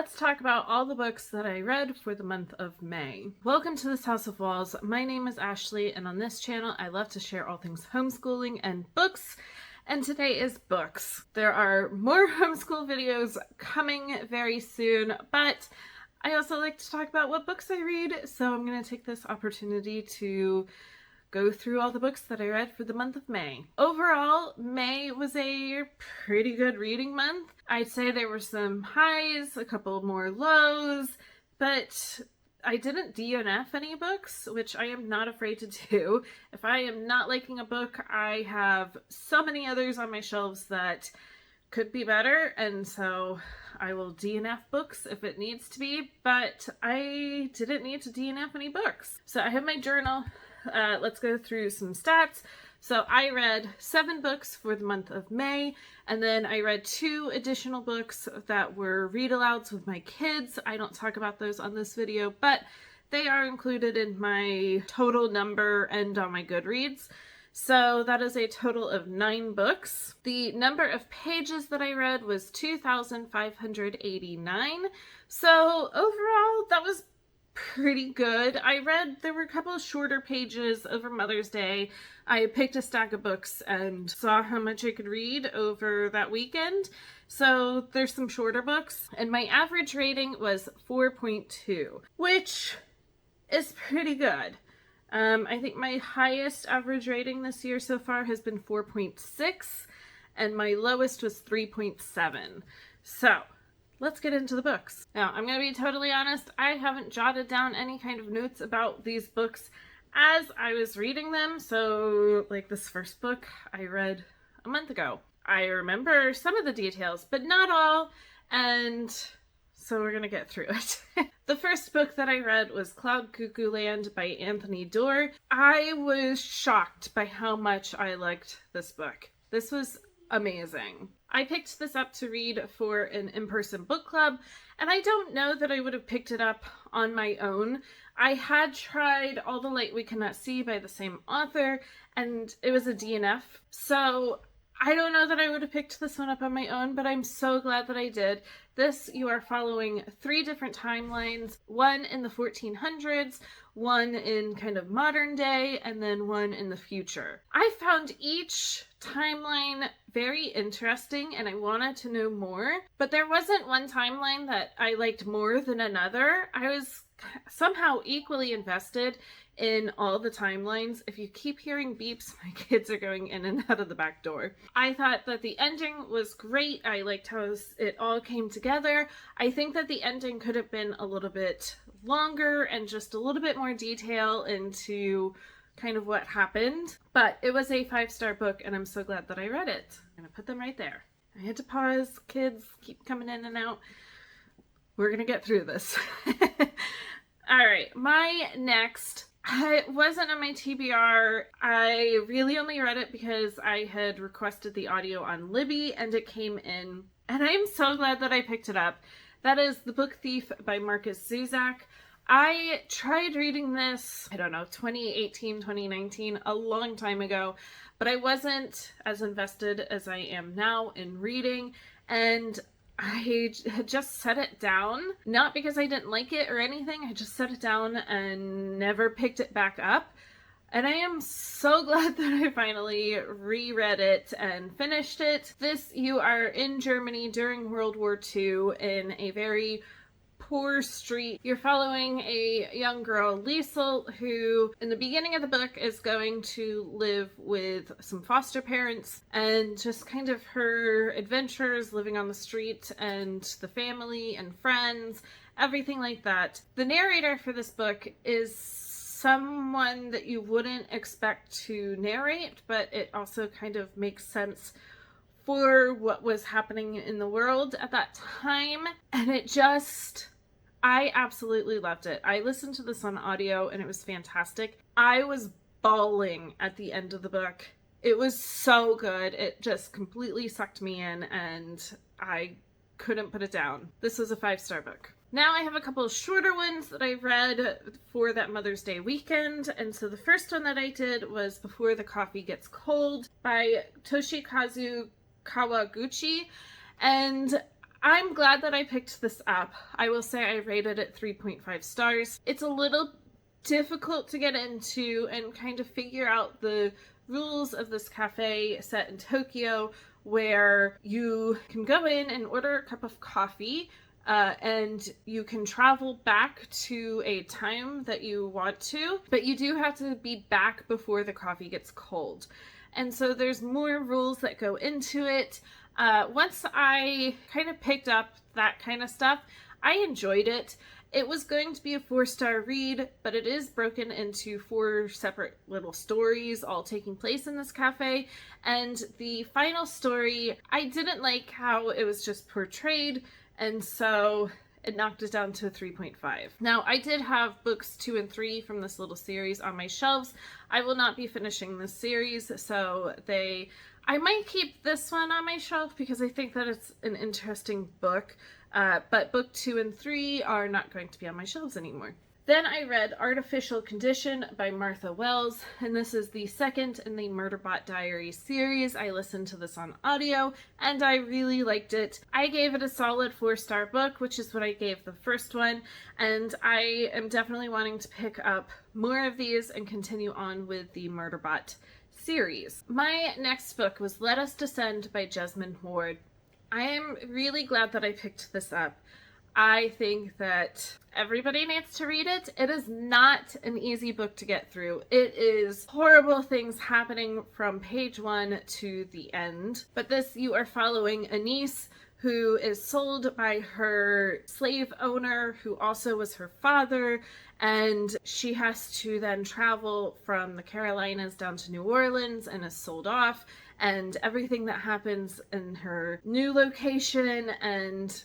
let's talk about all the books that I read for the month of May. Welcome to this House of Walls. My name is Ashley, and on this channel, I love to share all things homeschooling and books. And today is books. There are more homeschool videos coming very soon, but I also like to talk about what books I read, so I'm going to take this opportunity to go through all the books that I read for the month of May. Overall, May was a pretty good reading month. I'd say there were some highs, a couple more lows, but I didn't DNF any books, which I am not afraid to do. If I am not liking a book, I have so many others on my shelves that could be better, and so I will DNF books if it needs to be, but I didn't need to DNF any books. So I have my journal. Let's go through some stats. So I read 7 books for the month of May, and then I read 2 additional books that were read-alouds with my kids. I don't talk about those on this video, but they are included in my total number and on my Goodreads. So that is a total of 9 books. The number of pages that I read was 2,589. So overall, that was pretty good. There were a couple of shorter pages over Mother's Day. I picked a stack of books and saw how much I could read over that weekend. So there's some shorter books, and my average rating was 4.2, which is pretty good. I think my highest average rating this year so far has been 4.6, and my lowest was 3.7. So let's get into the books. Now, I'm going to be totally honest, I haven't jotted down any kind of notes about these books as I was reading them. So, like this first book I read a month ago. I remember some of the details, but not all, and so we're going to get through it. The first book that I read was Cloud Cuckoo Land by Anthony Doerr. I was shocked by how much I liked this book. This was amazing. I picked this up to read for an in-person book club, and I don't know that I would have picked it up on my own. I had tried All the Light We Cannot See by the same author, and it was a DNF. So I don't know that I would have picked this one up on my own, but I'm so glad that I did. This, you are following 3 different timelines, one in the 1400s, one in kind of modern day, and then one in the future. I found each timeline very interesting, and I wanted to know more, but there wasn't one timeline that I liked more than another. I was somehow equally invested in all the timelines. If you keep hearing beeps, my kids are going in and out of the back door. I thought that the ending was great. I liked how it all came together. I think that the ending could have been a little bit longer and just a little bit more detail into kind of what happened, but it was a 5-star book, and I'm so glad that I read it. I'm gonna put them right there. I had to pause. Kids keep coming in and out. We're gonna get through this. All right, my next, it wasn't on my TBR. I really only read it because I had requested the audio on Libby, and it came in, and I'm so glad that I picked it up. That is The Book Thief by Marcus Zuzak. I tried reading this, 2018, 2019, a long time ago, but I wasn't as invested as I am now in reading, and I had just set it down, not because I didn't like it or anything. I just set it down and never picked it back up. And I am so glad that I finally reread it and finished it. You are in Germany during World War II in a very poor street. You're following a young girl, Liesel, who in the beginning of the book is going to live with some foster parents, and just kind of her adventures living on the street and the family and friends, everything like that. The narrator for this book is someone that you wouldn't expect to narrate, but it also kind of makes sense for what was happening in the world at that time. And I absolutely loved it. I listened to this on audio, and it was fantastic. I was bawling at the end of the book. It was so good. It just completely sucked me in, and I couldn't put it down. This was a 5-star book. Now I have a couple of shorter ones that I read for that Mother's Day weekend. And so the first one that I did was Before the Coffee Gets Cold by Toshikazu Kawaguchi. And I'm glad that I picked this up. I will say I rated it 3.5 stars. It's a little difficult to get into and kind of figure out the rules of this cafe set in Tokyo, where you can go in and order a cup of coffee, and you can travel back to a time that you want to, but you do have to be back before the coffee gets cold. And so there's more rules that go into it. Once I kind of picked up that kind of stuff, I enjoyed it. It was going to be a 4-star read, but it is broken into 4 separate little stories, all taking place in this cafe. And the final story, I didn't like how it was just portrayed, and so it knocked it down to a 3.5. Now, I did have books 2 and 3 from this little series on my shelves. I will not be finishing this series, so I might keep this one on my shelf because I think that it's an interesting book. But book 2 and 3 are not going to be on my shelves anymore. Then I read Artificial Condition by Martha Wells, and this is the second in the Murderbot Diaries series. I listened to this on audio, and I really liked it. I gave it a solid 4-star book, which is what I gave the first one, and I am definitely wanting to pick up more of these and continue on with the Murderbot series. My next book was Let Us Descend by Jesmyn Ward. I am really glad that I picked this up. I think that everybody needs to read it. It is not an easy book to get through. It is horrible things happening from page 1 to the end. But this, you are following Anise, who is sold by her slave owner, who also was her father, and she has to then travel from the Carolinas down to New Orleans and is sold off, and everything that happens in her new location. And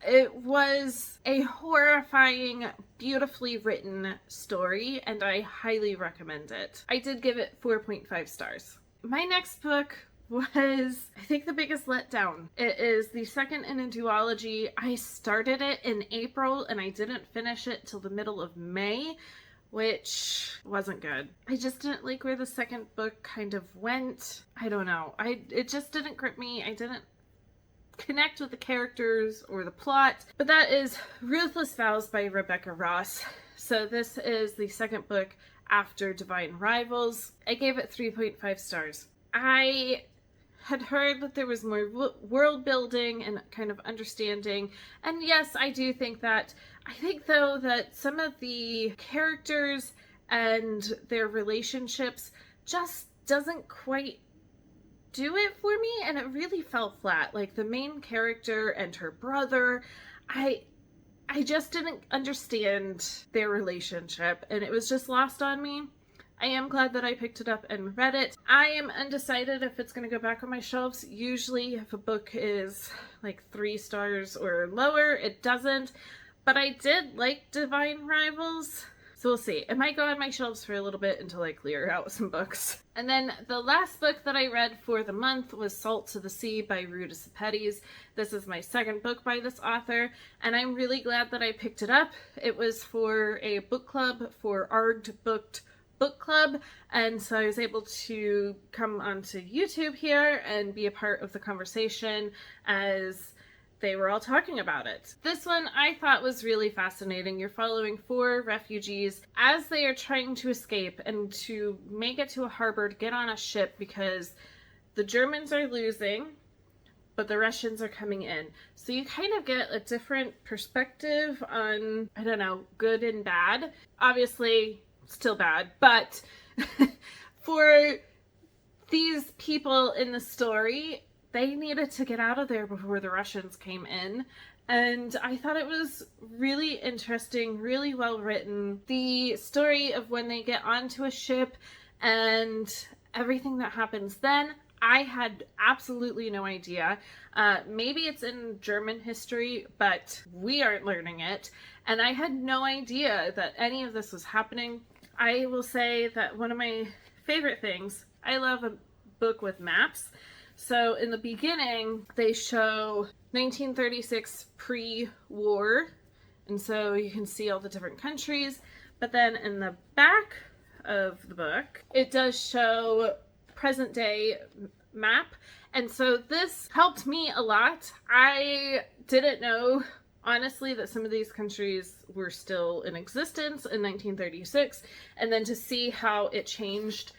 it was a horrifying, beautifully written story, and I highly recommend it. I did give it 4.5 stars. My next book was, I think, the biggest letdown. It is the second in a duology. I started it in April and I didn't finish it till the middle of May, which wasn't good. I just didn't like where the second book kind of went. I don't know. It just didn't grip me. I didn't connect with the characters or the plot. But that is Ruthless Vows by Rebecca Ross. So this is the second book after Divine Rivals. I gave it 3.5 stars. I had heard that there was more world building and kind of understanding, and yes, I do think that. I think though that some of the characters and their relationships just doesn't quite do it for me, and it really fell flat. Like the main character and her brother, I just didn't understand their relationship, and it was just lost on me. I am glad that I picked it up and read it. I am undecided if it's going to go back on my shelves. Usually if a book is like 3 stars or lower, it doesn't. But I did like Divine Rivals, so we'll see. It might go on my shelves for a little bit until I clear out some books. And then the last book that I read for the month was Salt to the Sea by Ruta Sepetys. This is my second book by this author, and I'm really glad that I picked it up. It was for a book club for Arged Booked Book Club, and so I was able to come onto YouTube here and be a part of the conversation as they were all talking about it. This one I thought was really fascinating. You're following 4 refugees as they are trying to escape and to make it to a harbor to get on a ship because the Germans are losing, but the Russians are coming in. So you kind of get a different perspective on, I don't know, good and bad. Obviously, still bad, but for these people in the story, they needed to get out of there before the Russians came in. And I thought it was really interesting, really well written. The story of when they get onto a ship and everything that happens then, I had absolutely no idea. Maybe it's in German history, but we aren't learning it. And I had no idea that any of this was happening. I will say that one of my favorite things, I love a book with maps. So in the beginning, they show 1936 pre-war, and so you can see all the different countries. But then in the back of the book, it does show present day map. And so this helped me a lot. I didn't know, honestly, that some of these countries were still in existence in 1936, and then to see how it changed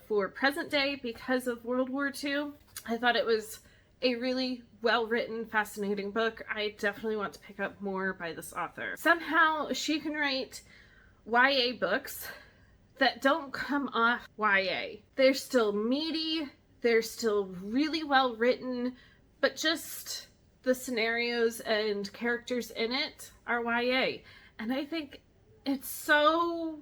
for present day because of World War II, I thought it was a really well-written, fascinating book. I definitely want to pick up more by this author. Somehow she can write YA books that don't come off YA. They're still meaty, they're still really well written, but just the scenarios and characters in it are YA. And I think it's so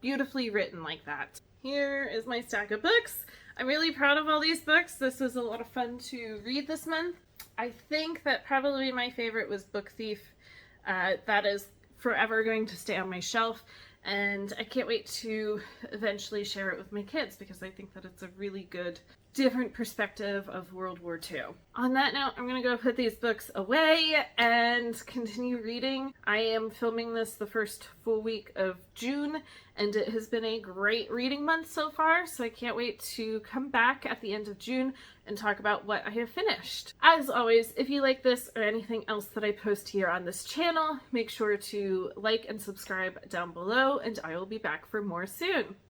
beautifully written like that. Here is my stack of books. I'm really proud of all these books. This was a lot of fun to read this month. I think that probably my favorite was Book Thief. That is forever going to stay on my shelf, and I can't wait to eventually share it with my kids because I think that it's a really good, different perspective of World War II. On that note, I'm going to go put these books away and continue reading. I am filming this the first full week of June, and it has been a great reading month so far, so I can't wait to come back at the end of June and talk about what I have finished. As always, if you like this or anything else that I post here on this channel, make sure to like and subscribe down below, and I will be back for more soon.